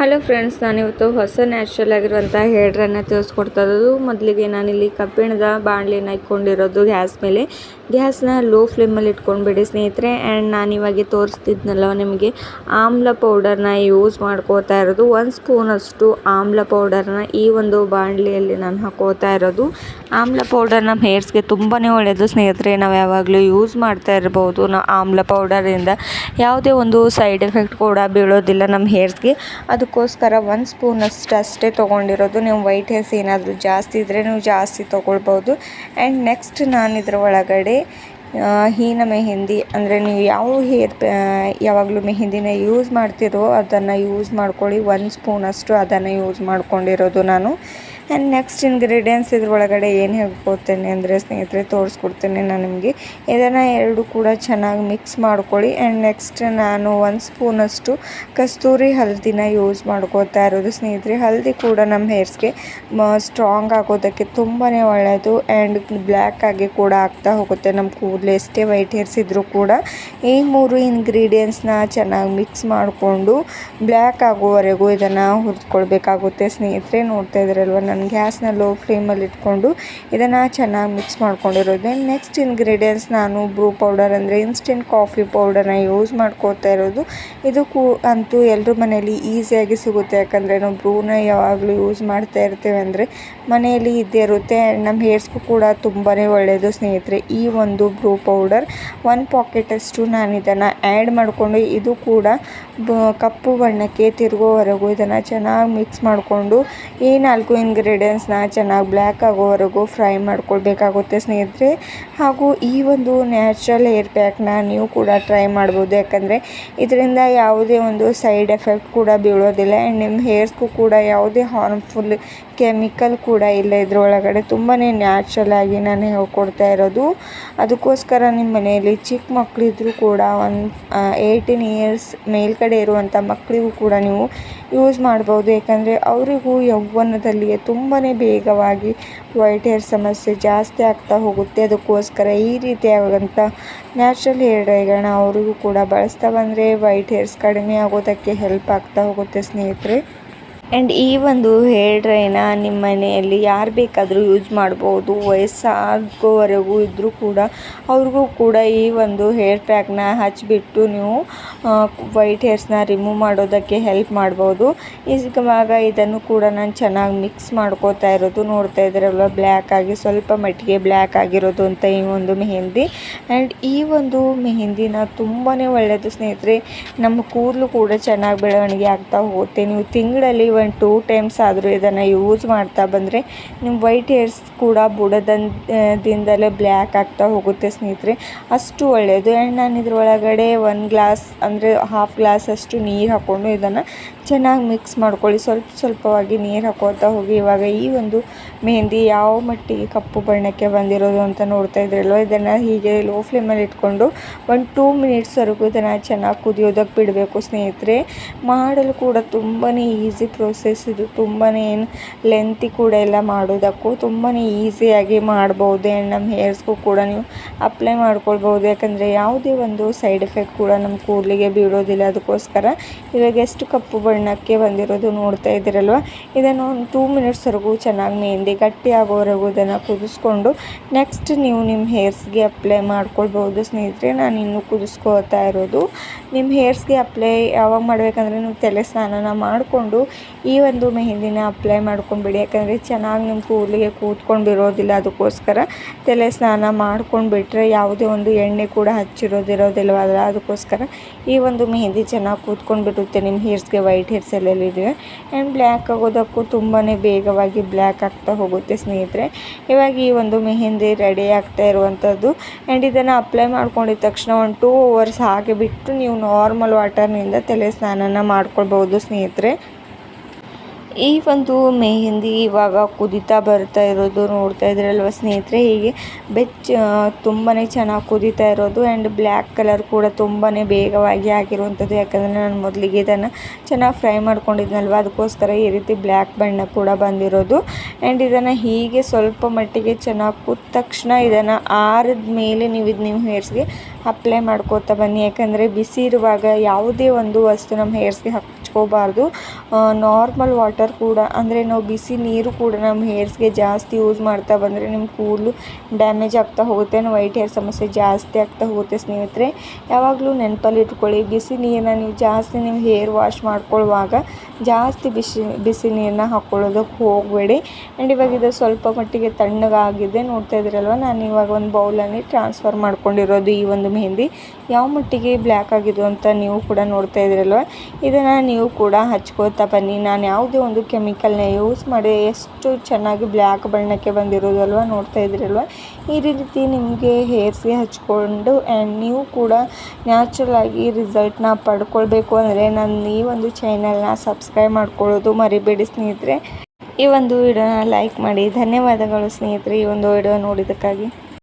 Hello friends, ನಾನಿವತ್ತು ಹೊಸ natural ಆಗಿರುವಂಥ ಹೇರ್ ಡ್ರೈನ ತಿಳಿಸ್ಕೊಡ್ತಾ ಇರೋದು. ಮೊದಲಿಗೆ ನಾನಿಲ್ಲಿ ಕಬ್ಬಿಣದ ಬಾಣಲಿನ ಇಟ್ಕೊಂಡಿರೋದು ಗ್ಯಾಸ್ ಮೇಲೆ. ಗ್ಯಾಸ್ನ ಲೋ ಫ್ಲೇಮಲ್ಲಿ ಇಟ್ಕೊಂಡ್ಬಿಡಿ ಸ್ನೇಹಿತರೆ. ಆ್ಯಂಡ್ ನಾನಿವಾಗ ತೋರಿಸ್ತಿದ್ನಲ್ಲ ನಿಮಗೆ ಆಮ್ಲ ಪೌಡರ್ನ ಯೂಸ್ ಮಾಡ್ಕೋತಾ ಇರೋದು. 1 ಸ್ಪೂನಷ್ಟು ಆಮ್ಲ ಪೌಡರ್ನ ಈ ಒಂದು ಬಾಣಲಿಯಲ್ಲಿ ನಾನು ಹಾಕೋತಾ ಇರೋದು. ಆಮ್ಲ ಪೌಡರ್ ನಮ್ಮ ಹೇರ್ಸ್ಗೆ ತುಂಬಾ ಒಳ್ಳೆಯದು ಸ್ನೇಹಿತರೆ. ನಾವು ಯಾವಾಗಲೂ ಯೂಸ್ ಮಾಡ್ತಾ ಇರ್ಬೋದು. ಆಮ್ಲ ಪೌಡರಿಂದ ಯಾವುದೇ ಒಂದು ಸೈಡ್ ಎಫೆಕ್ಟ್ ಕೂಡ ಬೀಳೋದಿಲ್ಲ ನಮ್ಮ ಹೇರ್ಸ್ಗೆ. ಅದಕ್ಕೋಸ್ಕರ 1 ಸ್ಪೂನಷ್ಟು ಅಷ್ಟೇ ತೊಗೊಂಡಿರೋದು. ನೀವು ವೈಟ್ ಹೇರ್ಸ್ ಏನಾದರೂ ಜಾಸ್ತಿ ಇದ್ದರೆ ನೀವು ಜಾಸ್ತಿ ತೊಗೊಳ್ಬೋದು. ಆ್ಯಂಡ್ ನೆಕ್ಸ್ಟ್ ನಾನು ಇದರ ಒಳಗಡೆ ಹೀನ ಮೆಹಂದಿ, ಅಂದರೆ ನೀವು ಯಾವ ಯಾವಾಗಲೂ ಮೆಹಂದಿನ ಯೂಸ್ ಮಾಡ್ತಿರೋ ಅದನ್ನು ಯೂಸ್ ಮಾಡ್ಕೊಳ್ಳಿ. 1 ಸ್ಪೂನಷ್ಟು ಅದನ್ನು ಯೂಸ್ ಮಾಡ್ಕೊಂಡಿರೋದು ನಾನು. ಆ್ಯಂಡ್ ನೆಕ್ಸ್ಟ್ ಇಂಗ್ರೀಡಿಯೆಂಟ್ಸ್ ಇದ್ರೊಳಗಡೆ ಏನು ಹೇಳ್ಕೊಡ್ತೇನೆ ಅಂದರೆ ಸ್ನೇಹಿತರೆ, ತೋರಿಸ್ಕೊಡ್ತೇನೆ ನಾನು ನಿಮಗೆ. ಇದನ್ನು ಎರಡು ಕೂಡ ಚೆನ್ನಾಗಿ ಮಿಕ್ಸ್ ಮಾಡ್ಕೊಳ್ಳಿ. ಆ್ಯಂಡ್ ನೆಕ್ಸ್ಟ್ ನಾನು 1 ಸ್ಪೂನಷ್ಟು ಕಸ್ತೂರಿ ಹಲ್ದಿನ ಯೂಸ್ ಮಾಡ್ಕೋತಾ ಇರೋದು ಸ್ನೇಹಿತರೆ. ಹಲ್ದಿ ಕೂಡ ನಮ್ಮ ಹೇರ್ಸ್ಗೆ ಸ್ಟ್ರಾಂಗ್ ಆಗೋದಕ್ಕೆ ತುಂಬಾ ಒಳ್ಳೆಯದು. ಆ್ಯಂಡ್ ಬ್ಲ್ಯಾಕ್ ಆಗಿ ಕೂಡ ಆಗ್ತಾ ಹೋಗುತ್ತೆ ನಮ್ಮ ಕೂದಲು, ಎಷ್ಟೇ ವೈಟ್ ಹೇರ್ಸ್ ಇದ್ದರೂ ಕೂಡ. ಈ 3 ಇಂಗ್ರೀಡಿಯೆಂಟ್ಸ್ನ ಚೆನ್ನಾಗಿ ಮಿಕ್ಸ್ ಮಾಡಿಕೊಂಡು ಬ್ಲ್ಯಾಕ್ ಆಗೋವರೆಗೂ ಇದನ್ನು ಹುರಿದ್ಕೊಳ್ಬೇಕಾಗುತ್ತೆ ಸ್ನೇಹಿತರೆ. ನೋಡ್ತಾ ಇದ್ದೀರಲ್ವ, ನಾನು ಗ್ಯಾಸ್ನ ಲೋ ಫ್ಲೇಮಲ್ಲಿ ಇಟ್ಕೊಂಡು ಇದನ್ನು ಚೆನ್ನಾಗಿ ಮಿಕ್ಸ್ ಮಾಡ್ಕೊಂಡಿರೋದು. ನೆಕ್ಸ್ಟ್ ಇಂಗ್ರೀಡಿಯೆಂಟ್ಸ್ ನಾನು ಬ್ರೂ ಪೌಡರ್, ಅಂದರೆ ಇನ್ಸ್ಟೆಂಟ್ ಕಾಫಿ ಪೌಡರ್ನ ಯೂಸ್ ಮಾಡ್ಕೋತಾ ಇರೋದು. ಇದು ಅಂತೂ ಎಲ್ಲರ ಮನೆಯಲ್ಲಿ ಈಸಿಯಾಗಿ ಸಿಗುತ್ತೆ, ಯಾಕಂದರೆ ನಾವು ಬ್ರೂನ ಯಾವಾಗಲೂ ಯೂಸ್ ಮಾಡ್ತಾ ಇರ್ತೇವೆ ಅಂದರೆ ಮನೆಯಲ್ಲಿ ಇದ್ದೇ ಇರುತ್ತೆ. ನಮ್ಮ ಹೇರ್ಸ್ಗೂ ಕೂಡ ತುಂಬಾ ಒಳ್ಳೆಯದು ಸ್ನೇಹಿತರೆ. ಈ ಒಂದು ಬ್ರೂ ಪೌಡರ್ 1 ಪಾಕೆಟಷ್ಟು ನಾನು ಇದನ್ನು ಆ್ಯಡ್ ಮಾಡಿಕೊಂಡು, ಇದು ಕೂಡ ಕಪ್ಪು ಬಣ್ಣಕ್ಕೆ ತಿರುಗೋವರೆಗೂ ಇದನ್ನು ಚೆನ್ನಾಗಿ ಮಿಕ್ಸ್ ಮಾಡಿಕೊಂಡು ಈ 4 ಇಂಗ್ರೀಡಿಯೆಂಟ್ಸ್ನ ಚೆನ್ನಾಗಿ ಬ್ಲ್ಯಾಕ್ ಆಗೋವರೆಗೂ ಫ್ರೈ ಮಾಡ್ಕೊಳ್ಬೇಕಾಗುತ್ತೆ ಸ್ನೇಹಿತರೆ. ಹಾಗೂ ಈ ಒಂದು ನ್ಯಾಚುರಲ್ ಹೇರ್ ಪ್ಯಾಕ್ನ ನೀವು ಕೂಡ ಟ್ರೈ ಮಾಡ್ಬೋದು, ಯಾಕಂದರೆ ಇದರಿಂದ ಯಾವುದೇ ಒಂದು ಸೈಡ್ ಎಫೆಕ್ಟ್ ಕೂಡ ಬೀಳೋದಿಲ್ಲ. ಆ್ಯಂಡ್ ನಿಮ್ಮ ಹೇರ್ಸ್ಗೂ ಕೂಡ ಯಾವುದೇ ಹಾರ್ಮ್ಫುಲ್ ಕೆಮಿಕಲ್ ಕೂಡ ಇಲ್ಲ ಇದರೊಳಗಡೆ. ತುಂಬಾ ನ್ಯಾಚುರಲ್ ಆಗಿ ನಾನು ಹೇಳ್ಕೊಡ್ತಾ ಇರೋದು. ಅದಕ್ಕೋಸ್ಕರ ನಿಮ್ಮ ಮನೆಯಲ್ಲಿ ಚಿಕ್ಕ ಮಕ್ಕಳಿದ್ರೂ ಕೂಡ 18 ಇಯರ್ಸ್ ಮೇಲ್ಗಡೆ ಇರುವಂಥ ಮಕ್ಕಳಿಗೂ ಕೂಡ ನೀವು ಯೂಸ್ ಮಾಡ್ಬೋದು, ಯಾಕಂದರೆ ಅವರಿಗೂ ಯೌವನದಲ್ಲಿಯೇ ತುಂಬಾ ಬೇಗವಾಗಿ ವೈಟ್ ಹೇರ್ ಸಮಸ್ಯೆ ಜಾಸ್ತಿ ಆಗ್ತಾ ಹೋಗುತ್ತೆ. ಅದಕ್ಕೋಸ್ಕರ ಈ ರೀತಿಯಾದಂಥ ನ್ಯಾಚುರಲ್ ಹೇರ್ ಡ್ರೈಗಳನ್ನ ಅವರಿಗೂ ಕೂಡ ಬಳಸ್ತಾ ಬಂದರೆ ವೈಟ್ ಹೇರ್ಸ್ ಕಡಿಮೆ ಆಗೋದಕ್ಕೆ ಹೆಲ್ಪ್ ಆಗ್ತಾ ಹೋಗುತ್ತೆ ಸ್ನೇಹಿತರೆ. ಆ್ಯಂಡ್ ಈ ಒಂದು ಹೇರ್ ಡ್ರೈನ ನಿಮ್ಮ ಮನೆಯಲ್ಲಿ ಯಾರು ಬೇಕಾದರೂ ಯೂಸ್ ಮಾಡ್ಬೋದು. ವಯಸ್ಸಾಗೋವರೆಗೂ ಇದ್ದರೂ ಕೂಡ ಅವ್ರಿಗೂ ಕೂಡ ಈ ಒಂದು ಹೇರ್ ಪ್ಯಾಕ್ನ ಹಚ್ಚಿಬಿಟ್ಟು ನೀವು ವೈಟ್ ಹೇರ್ಸ್ನ ರಿಮೂವ್ ಮಾಡೋದಕ್ಕೆ ಹೆಲ್ಪ್ ಮಾಡ್ಬೋದು. ಇವಾಗ ಇದನ್ನು ಕೂಡ ನಾನು ಚೆನ್ನಾಗಿ ಮಿಕ್ಸ್ ಮಾಡ್ಕೋತಾ ಇರೋದು. ನೋಡ್ತಾ ಇದ್ದೀರಲ್ವ, ಬ್ಲ್ಯಾಕ್ ಆಗಿ ಸ್ವಲ್ಪ ಮಟ್ಟಿಗೆ ಬ್ಲ್ಯಾಕ್ ಆಗಿರೋದು ಅಂತ ಈ ಒಂದು ಮೆಹಂದಿ. ಆ್ಯಂಡ್ ಈ ಒಂದು ಮೆಹಂದಿನ ತುಂಬಾ ಒಳ್ಳೆಯದು ಸ್ನೇಹಿತರೆ. ನಮ್ಮ ಕೂದಲು ಕೂಡ ಚೆನ್ನಾಗಿ ಬೆಳವಣಿಗೆ ಆಗ್ತಾ ಹೋಗುತ್ತೆ. ನೀವು ತಿಂಗಳಲ್ಲಿ 2 ಟೈಮ್ಸ್ ಆದರೂ ಇದನ್ನು ಯೂಸ್ ಮಾಡ್ತಾ ಬಂದರೆ ನಿಮ್ಮ ವೈಟ್ ಹೇರ್ಸ್ ಕೂಡ ಬುಡದಿಂದಲೇ ಬ್ಲ್ಯಾಕ್ ಆಗ್ತಾ ಹೋಗುತ್ತೆ ಸ್ನೇಹಿತರೆ. ಅಷ್ಟು ಒಳ್ಳೆಯದು. ಆ್ಯಂಡ್ ನಾನು ಇದ್ರೊಳಗಡೆ 1 ಗ್ಲಾಸ್, ಅಂದರೆ ಹಾಫ್ ಗ್ಲಾಸಷ್ಟು ನೀರು ಹಾಕ್ಕೊಂಡು ಇದನ್ನು ಚೆನ್ನಾಗಿ ಮಿಕ್ಸ್ ಮಾಡ್ಕೊಳ್ಳಿ. ಸ್ವಲ್ಪವಾಗಿ ನೀರು ಹಾಕೋತಾ ಹೋಗಿ. ಇವಾಗ ಈ ಒಂದು ಮೆಹಂದಿ ಯಾವ ಮಟ್ಟಿಗೆ ಕಪ್ಪು ಬಣ್ಣಕ್ಕೆ ಬಂದಿರೋದು ಅಂತ ನೋಡ್ತಾ ಇದ್ರಲ್ವ. ಇದನ್ನು ಹೀಗೆ ಲೋ ಫ್ಲೇಮಲ್ಲಿ ಇಟ್ಕೊಂಡು 2 ಮಿನಿಟ್ಸ್ವರೆಗೂ ಇದನ್ನು ಚೆನ್ನಾಗಿ ಕುದಿಯೋದಕ್ಕೆ ಬಿಡಬೇಕು ಸ್ನೇಹಿತರೆ. ಮಾಡಲು ಕೂಡ ತುಂಬಾ ಈಸಿ ಪ್ರೋಸೆಸ್ ಇದು. ತುಂಬಾ ಏನು ಲೆಂತಿ ಕೂಡ ಇಲ್ಲ, ಮಾಡೋದಕ್ಕೂ ತುಂಬಾ ಈಸಿಯಾಗಿ ಮಾಡ್ಬೋದು. ಆ್ಯಂಡ್ ನಮ್ಮ ಹೇರ್ಸ್ಗೂ ಕೂಡ ನೀವು ಅಪ್ಲೈ ಮಾಡ್ಕೊಳ್ಬೋದು, ಯಾಕಂದರೆ ಯಾವುದೇ ಒಂದು ಸೈಡ್ ಎಫೆಕ್ಟ್ ಕೂಡ ನಮ್ಮ ಕೂದಲಿಗೆ ಬೀಳೋದಿಲ್ಲ. ಅದಕ್ಕೋಸ್ಕರ ಇವಾಗ ಎಷ್ಟು ಕಪ್ಪು ಬಣ್ಣಕ್ಕೆ ಬಂದಿರೋದು ನೋಡ್ತಾ ಇದ್ದೀರಲ್ವ. ಇದನ್ನು 2 ಮಿನಿಟ್ಸ್ವರೆಗೂ ಚೆನ್ನಾಗಿ ಮೆಹಂದಿ ಗಟ್ಟಿ ಆಗೋವರೆಗೂ ಇದನ್ನು ಕುದಿಸ್ಕೊಂಡು ನೆಕ್ಸ್ಟ್ ನೀವು ನಿಮ್ಮ ಹೇರ್ಸ್ಗೆ ಅಪ್ಲೈ ಮಾಡ್ಕೊಳ್ಬೋದು ಸ್ನೇಹಿತರೆ. ನಾನು ಇನ್ನೂ ಕುದಿಸ್ಕೋತಾ ಇರೋದು. ನಿಮ್ಮ ಹೇರ್ಸ್ಗೆ ಅಪ್ಲೈ ಯಾವಾಗ ಮಾಡಬೇಕಂದ್ರೆ ನೀವು ತಲೆ ಸ್ನಾನ ಮಾಡಿಕೊಂಡು ಈ ಒಂದು ಮೆಹಂದಿನ ಅಪ್ಲೈ ಮಾಡ್ಕೊಂಡ್ಬಿಡಿ, ಯಾಕಂದರೆ ಚೆನ್ನಾಗಿ ನಿಮ್ಮ ಕೂದಲಿಗೆ ಕೂತ್ಕೊಂಡಿರೋದಿಲ್ಲ. ಅದಕ್ಕೋಸ್ಕರ ತಲೆ ಸ್ನಾನ ಮಾಡ್ಕೊಂಡ್ಬಿಟ್ರೆ ಯಾವುದೇ ಒಂದು ಎಣ್ಣೆ ಕೂಡ ಹಚ್ಚಿರೋದಿರೋದಿಲ್ವಲ್ಲ, ಅದಕ್ಕೋಸ್ಕರ ಈ ಒಂದು ಮೆಹಂದಿ ಚೆನ್ನಾಗಿ ಕೂತ್ಕೊಂಡ್ಬಿಡುತ್ತೆ ನಿಮ್ಮ ಹೇರ್ಸ್ಗೆ. ವೈಟ್ ಹೇರ್ಸ್ ಎಲ್ಲೆಲ್ಲಿದೆ ಆ್ಯಂಡ್ ಬ್ಲ್ಯಾಕ್ ಆಗೋದಕ್ಕೂ ತುಂಬಾ ಬೇಗವಾಗಿ ಬ್ಲ್ಯಾಕ್ ಆಗ್ತಾ ಹೋಗುತ್ತೆ ಸ್ನೇಹಿತರೆ. ಇವಾಗ ಈ ಒಂದು ಮೆಹಂದಿ ರೆಡಿ ಆಗ್ತಾ ಇರುವಂಥದ್ದು. ಆ್ಯಂಡ್ ಇದನ್ನು ಅಪ್ಲೈ ಮಾಡ್ಕೊಂಡಿದ ತಕ್ಷಣ 1 2 ಅವರ್ಸ್ ಹಾಗೆ ಬಿಟ್ಟು ನೀವು ನಾರ್ಮಲ್ ವಾಟರ್ನಿಂದ ತಲೆ ಸ್ನಾನ ಮಾಡ್ಕೊಳ್ಬೋದು ಸ್ನೇಹಿತರೆ. ಈ ಒಂದು ಮೆಹಂದಿ ಇವಾಗ ಕುದೀತಾ ಬರ್ತಾ ಇರೋದು ನೋಡ್ತಾ ಇದ್ರಲ್ವ ಸ್ನೇಹಿತರೆ. ಹೀಗೆ ತುಂಬಾ ಚೆನ್ನಾಗಿ ಕುದೀತಾ ಇರೋದು. ಆ್ಯಂಡ್ ಬ್ಲ್ಯಾಕ್ ಕಲರ್ ಕೂಡ ತುಂಬಾ ಬೇಗವಾಗಿ ಆಗಿರುವಂಥದ್ದು, ಯಾಕಂದರೆ ನಾನು ಮೊದಲಿಗೆ ಇದನ್ನು ಚೆನ್ನಾಗಿ ಫ್ರೈ ಮಾಡ್ಕೊಂಡಿದ್ನಲ್ವ, ಅದಕ್ಕೋಸ್ಕರ ಈ ರೀತಿ ಬ್ಲ್ಯಾಕ್ ಬಣ್ಣ ಕೂಡ ಬಂದಿರೋದು. ಆ್ಯಂಡ್ ಇದನ್ನು ಹೀಗೆ ಸ್ವಲ್ಪ ಮಟ್ಟಿಗೆ ಚೆನ್ನಾಗಿ ಕುದ್ದ ತಕ್ಷಣ ಇದನ್ನು ಆರಿದ ಮೇಲೆ ನೀವು ನಿಮ್ಮ ಹೇರ್ಸ್ಗೆ ಅಪ್ಲೈ ಮಾಡ್ಕೋತಾ ಬನ್ನಿ, ಯಾಕಂದರೆ ಬಿಸಿ ಇರುವಾಗ ಯಾವುದೇ ಒಂದು ವಸ್ತು ನಮ್ಮ ಹೇರ್ಸ್ಗೆ ಹಚ್ಕೋಬಾರ್ದು. ನಾರ್ಮಲ್ ವಾಟರ್ ಕೂಡ ಅಂದರೆ ನಾವು ಬಿಸಿ ನೀರು ಕೂಡ ನಮ್ಮ ಹೇರ್ಸ್ಗೆ ಜಾಸ್ತಿ ಯೂಸ್ ಮಾಡ್ತಾ ಬಂದರೆ ನಿಮ್ಮ ಕೂದಲು ಡ್ಯಾಮೇಜ್ ಆಗ್ತಾ ಹೋಗುತ್ತೆ, ವೈಟ್ ಹೇರ್ ಸಮಸ್ಯೆ ಜಾಸ್ತಿ ಆಗ್ತಾ ಹೋಗುತ್ತೆ ಸ್ನೇಹಿತರೆ. ಯಾವಾಗಲೂ ನೆನಪಲ್ಲಿ ಇಟ್ಕೊಳ್ಳಿ, ಬಿಸಿ ನೀರನ್ನ ನೀವು ಜಾಸ್ತಿ ನೀವು ಹೇರ್ ವಾಶ್ ಮಾಡ್ಕೊಳ್ಳುವಾಗ ಜಾಸ್ತಿ ಬಿಸಿ ನೀರನ್ನ ಹಾಕ್ಕೊಳ್ಳೋದಕ್ಕೆ ಹೋಗಬೇಡಿ. ಆ್ಯಂಡ್ ಇವಾಗ ಇದು ಸ್ವಲ್ಪ ಮಟ್ಟಿಗೆ ತಣ್ಣಗಾಗಿದೆ, ನೋಡ್ತಾ ಇದ್ದೀರಲ್ವ. ನಾನು ಇವಾಗ ಒಂದು ಬೌಲಲ್ಲಿ ಟ್ರಾನ್ಸ್ಫರ್ ಮಾಡ್ಕೊಂಡಿರೋದು ಈ ಒಂದು ಮೆಹಂದಿ ಯಾವ ಮಟ್ಟಿಗೆ ಬ್ಲ್ಯಾಕ್ ಆಗಿದ್ದು ಅಂತ ನೀವು ಕೂಡ ನೋಡ್ತಾ ಇದ್ದೀರಲ್ವ. ಇದನ್ನು ನೀವು ಕೂಡ ಹಚ್ಕೋತಾ ಬನ್ನಿ. ನಾನು ಯಾವುದೇ ಒಂದು ಕೆಮಿಕಲ್ನ ಯೂಸ್ ಮಾಡಿ ಎಷ್ಟು ಚೆನ್ನಾಗಿ ಬ್ಲ್ಯಾಕ್ ಬಣ್ಣಕ್ಕೆ ಬಂದಿರೋದಲ್ವ, ನೋಡ್ತಾ ಇದ್ದೀರಲ್ವ. ಈ ರೀತಿ ನಿಮಗೆ ಹೇರ್ಸ್ಗೆ ಹಚ್ಕೊಂಡು ಆ್ಯಂಡ್ ನೀವು ಕೂಡ ನ್ಯಾಚುರಲ್ ಆಗಿ ರಿಸಲ್ಟ್ನ ಪಡ್ಕೊಳ್ಬೇಕು ಅಂದರೆ ನನ್ನ ಈ ಒಂದು ಚಾನಲ್ನ ಸಬ್ಸ್ಕ್ರೈಬ್ ಮಾಡ್ಕೊಳ್ಳೋದು ಮರಿಬೇಡಿ ಸ್ನೇಹಿತರೆ. ಈ ಒಂದು ವಿಡಿಯೋನ ಲೈಕ್ ಮಾಡಿ. ಧನ್ಯವಾದಗಳು ಸ್ನೇಹಿತರೆ ಈ ಒಂದು ವಿಡಿಯೋ ನೋಡಿದ್ದಕ್ಕಾಗಿ.